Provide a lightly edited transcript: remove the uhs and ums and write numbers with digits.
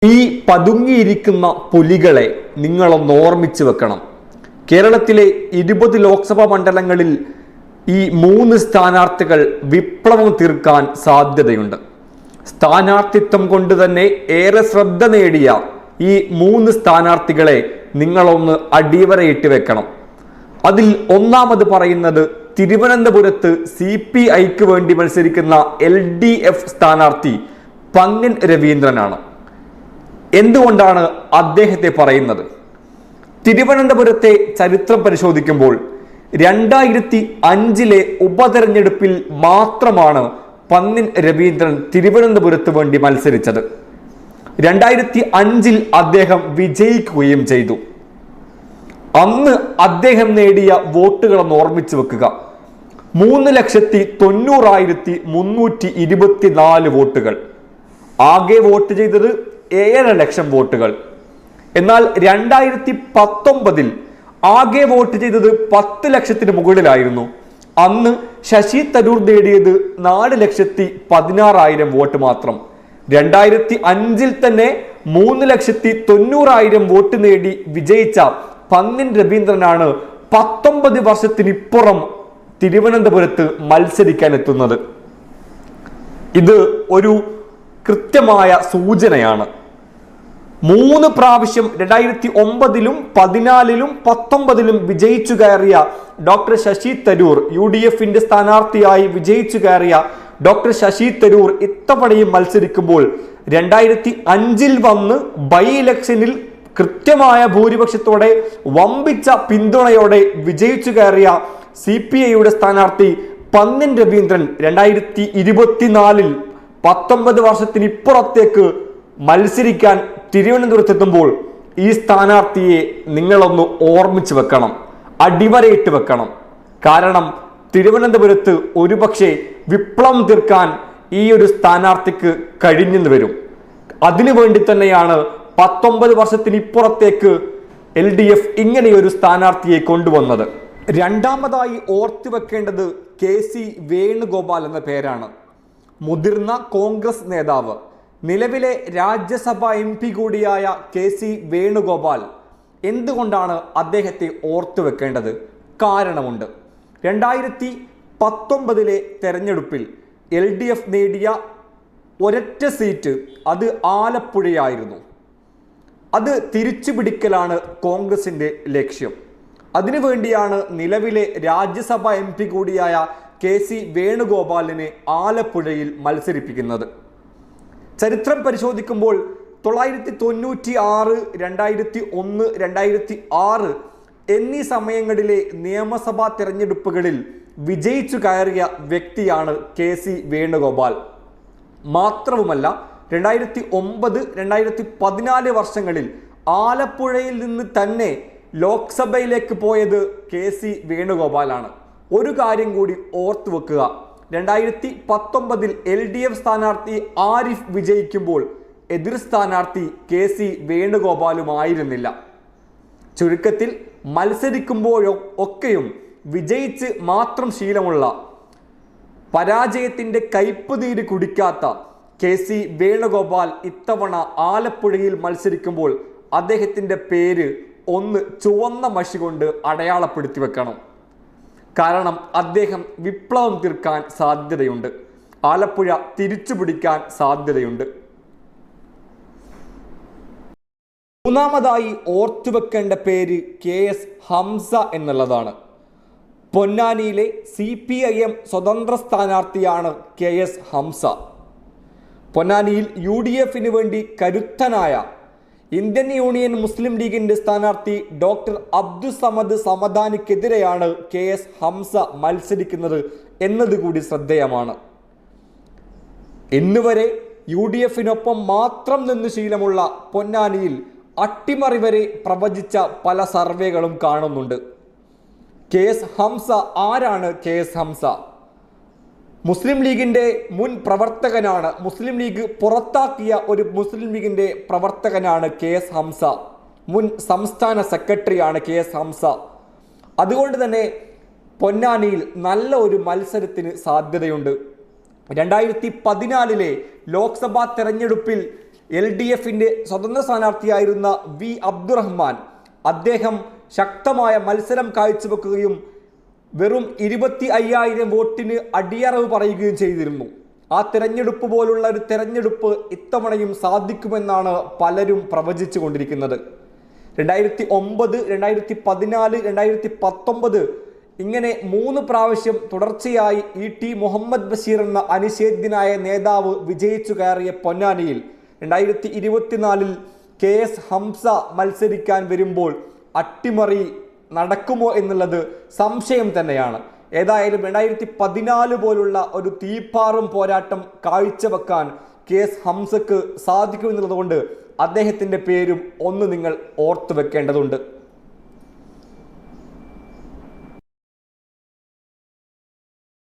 ഈ പതുങ്ങിയിരിക്കുന്ന പുലികളെ നിങ്ങളൊന്ന് ഓർമ്മിച്ചു വെക്കണം. കേരളത്തിലെ 20 ലോക്സഭാ മണ്ഡലങ്ങളിൽ ഈ 3 സ്ഥാനാർത്ഥികൾ വിപ്ലവം തീർക്കാൻ സാധ്യതയുണ്ട്. സ്ഥാനാർത്ഥിത്വം കൊണ്ട് തന്നെ ഏറെ ശ്രദ്ധ നേടിയ ഈ 3 സ്ഥാനാർത്ഥികളെ നിങ്ങളൊന്ന് അടിവരയിട്ട് വെക്കണം. അതിൽ ഒന്നാമത് പറയുന്നത് തിരുവനന്തപുരത്ത് CPIക്ക് വേണ്ടി മത്സരിക്കുന്ന LDF സ്ഥാനാർത്ഥി പന്ന്യൻ രവീന്ദ്രനാണ്. എന്തുകൊണ്ടാണ് അദ്ദേഹത്തെ പറയുന്നത്? തിരുവനന്തപുരത്തെ ചരിത്രം പരിശോധിക്കുമ്പോൾ 2005 ഉപതെരഞ്ഞെടുപ്പിൽ മാത്രമാണ് പന്ന്യൻ രവീന്ദ്രൻ തിരുവനന്തപുരത്ത് വേണ്ടി മത്സരിച്ചത്. 2005 അദ്ദേഹം വിജയിക്കുകയും ചെയ്തു. അന്ന് അദ്ദേഹം നേടിയ വോട്ടുകളൊന്ന് ഓർമ്മിച്ചു വെക്കുക. 3,90,324 വോട്ടുകൾ. ആകെ വോട്ട് ചെയ്തത് 7 ലക്ഷം വോട്ടുകൾ. എന്നാൽ 2019 ആകെ വോട്ട് ചെയ്തത് 10 ലക്ഷത്തിന് മുകളിലായിരുന്നു. അന്ന് ശശി തരൂർ നേടിയത് 4,16,000 വോട്ട് മാത്രം. 2005 തന്നെ 3,90,000 വോട്ട് നേടി വിജയിച്ച പന്ന്യൻ രവീന്ദ്രനാണ് 19 വർഷത്തിനിപ്പുറം തിരുവനന്തപുരത്ത് മത്സരിക്കാൻ എത്തുന്നത്. ഇത് ഒരു കൃത്യമായ സൂചനയാണ്. 3 പ്രാവശ്യം 2009, 2014, 2019 വിജയിച്ചു കയറിയ ഡോക്ടർ ശശി തരൂർ, UDFന്റെ സ്ഥാനാർത്ഥിയായി വിജയിച്ചു കയറിയ ഡോക്ടർ ശശി തരൂർ ഇത്തവണയും മത്സരിക്കുമ്പോൾ 2005 വന്ന് ബൈ ഇലക്ഷനിൽ കൃത്യമായ ഭൂരിപക്ഷത്തോടെ വമ്പിച്ച പിന്തുണയോടെ വിജയിച്ചു കയറിയ CPIയുടെ സ്ഥാനാർത്ഥി പന്ന്യൻ രവീന്ദ്രൻ 2024 19 വർഷത്തിനിപ്പുറത്തേക്ക് മത്സരിക്കാൻ തിരുവനന്തപുരത്തെത്തുമ്പോൾ ഈ സ്ഥാനാർത്ഥിയെ നിങ്ങളൊന്ന് ഓർമ്മിച്ചു വെക്കണം, അടിവരയിട്ട് വെക്കണം. കാരണം തിരുവനന്തപുരത്ത് ഒരുപക്ഷെ വിപ്ലവം തീർക്കാൻ ഈ ഒരു സ്ഥാനാർത്ഥിക്ക് കഴിഞ്ഞെന്ന് വരും. അതിനുവേണ്ടി തന്നെയാണ് 19 വർഷത്തിനിപ്പുറത്തേക്ക് LDF ഇങ്ങനെയൊരു സ്ഥാനാർത്ഥിയെ കൊണ്ടുവന്നത്. രണ്ടാമതായി ഓർത്തു വെക്കേണ്ടത് KC വേണുഗോപാൽ എന്ന പേരാണ്. മുതിർന്ന കോൺഗ്രസ് നേതാവ്, നിലവിലെ രാജ്യസഭ MP കൂടിയായ KC വേണുഗോപാൽ. എന്തുകൊണ്ടാണ് അദ്ദേഹത്തെ ഓർത്തു വെക്കേണ്ടത്? കാരണമുണ്ട്. 2019 തെരഞ്ഞെടുപ്പിൽ LDF നേടിയ ഒരൊറ്റ സീറ്റ് അത് ആലപ്പുഴയായിരുന്നു. അത് തിരിച്ചുപിടിക്കലാണ് കോൺഗ്രസിന്റെ ലക്ഷ്യം. അതിനുവേണ്ടിയാണ് നിലവിലെ രാജ്യസഭ MP കൂടിയായ KC വേണുഗോപാലിനെ ആലപ്പുഴയിൽ മത്സരിപ്പിക്കുന്നത്. ചരിത്രം പരിശോധിക്കുമ്പോൾ 1996, 2001, 2006 എന്നീ സമയങ്ങളിലെ നിയമസഭാ തെരഞ്ഞെടുപ്പുകളിൽ വിജയിച്ചു കയറിയ വ്യക്തിയാണ് KC വേണുഗോപാൽ. മാത്രവുമല്ല 2009, 2014 വർഷങ്ങളിൽ ആലപ്പുഴയിൽ നിന്ന് തന്നെ ലോക്സഭയിലേക്ക് പോയത് KC വേണുഗോപാലാണ്. ഒരു കാര്യം കൂടി ഓർത്തു വെക്കുക. 2019 LDF സ്ഥാനാർത്ഥി ആരിഫ് വിജയിക്കുമ്പോൾ എതിർ സ്ഥാനാർത്ഥി KC വേണുഗോപാലുമായിരുന്നില്ല. ചുരുക്കത്തിൽ മത്സരിക്കുമ്പോഴൊക്കെയും വിജയിച്ച് മാത്രം ശീലമുള്ള, പരാജയത്തിന്റെ കയ്പ് നീര് കുടിക്കാത്ത KC വേണുഗോപാൽ ഇത്തവണ ആലപ്പുഴയിൽ മത്സരിക്കുമ്പോൾ അദ്ദേഹത്തിന്റെ പേര് ഒന്ന് ചുവന്ന മഷി കൊണ്ട് അടയാളപ്പെടുത്തി വെക്കണം. കാരണം അദ്ദേഹം വിപ്ലവം തീർക്കാൻ സാധ്യതയുണ്ട്. ആലപ്പുഴ തിരിച്ചു പിടിക്കാൻ സാധ്യതയുണ്ട്. മൂന്നാമതായി ഓർത്തുവെക്കേണ്ട പേര് KS ഹംസ എന്നുള്ളതാണ്. പൊന്നാനിയിലെ CPIM സ്വതന്ത്ര സ്ഥാനാർത്ഥിയാണ് KS ഹംസ. പൊന്നാനിയിൽ UDFന് വേണ്ടി കരുത്തനായ ഇന്ത്യൻ യൂണിയൻ മുസ്ലിം ലീഗിന്റെ സ്ഥാനാർത്ഥി ഡോക്ടർ അബ്ദുസമദ് സമദാനിക്കെതിരെയാണ് KS ഹംസ മത്സരിക്കുന്നത് എന്നതുകൂടി ശ്രദ്ധേയമാണ്. ഇന്നുവരെ UDFനൊപ്പം മാത്രം നിന്ന് ശീലമുള്ള പൊന്നാനിയിൽ അട്ടിമറി വരെ പ്രവചിച്ച പല സർവേകളും കാണുന്നുണ്ട്. KS ഹംസ ആരാണ്? KS ഹംസ മുസ്ലിം ലീഗിന്റെ മുൻ പ്രവർത്തകനാണ്. മുസ്ലിം ലീഗ് പുറത്താക്കിയ ഒരു മുസ്ലിം ലീഗിന്റെ പ്രവർത്തകനാണ് KS ഹംസ. മുൻ സംസ്ഥാന സെക്രട്ടറിയാണ് KS ഹംസ. അതുകൊണ്ട് തന്നെ പൊന്നാനിയിൽ നല്ല ഒരു മത്സരത്തിന് സാധ്യതയുണ്ട്. 2014 ലോക്സഭാ തെരഞ്ഞെടുപ്പിൽ LDFിൻ്റെ സ്വതന്ത്ര സ്ഥാനാർത്ഥിയായിരുന്ന വി അബ്ദുറഹ്മാൻ, അദ്ദേഹം ശക്തമായ മത്സരം കാഴ്ചവെക്കുകയും വെറും 25,000 വോട്ടിന് അടിയറവ് പറയുകയും ചെയ്തിരുന്നു. ആ തിരഞ്ഞെടുപ്പ് പോലുള്ള ഒരു തിരഞ്ഞെടുപ്പ് ഇത്തവണയും സാധിക്കുമെന്നാണ് പലരും പ്രവചിച്ചു കൊണ്ടിരിക്കുന്നത്. 2009, 2014, 2019 ഇങ്ങനെ 3 പ്രാവശ്യം തുടർച്ചയായി ET മുഹമ്മദ് ബഷീർ എന്ന അനിഷേധ്യനായ നേതാവ് വിജയിച്ചു കയറിയ പൊന്നാനിയിൽ 2024 KS ഹംസ മത്സരിക്കാൻ വരുമ്പോൾ അട്ടിമറി നടക്കുമോ എന്നുള്ളത് സംശയം തന്നെയാണ്. ഏതായാലും 2014 പോലുള്ള ഒരു തീപ്പാറും പോരാട്ടം കാഴ്ചവെക്കാൻ KS ഹംസക്ക് സാധിക്കുമെന്നുള്ളത് കൊണ്ട് അദ്ദേഹത്തിൻ്റെ പേരും ഒന്ന് നിങ്ങൾ ഓർത്തു വെക്കേണ്ടതുണ്ട്.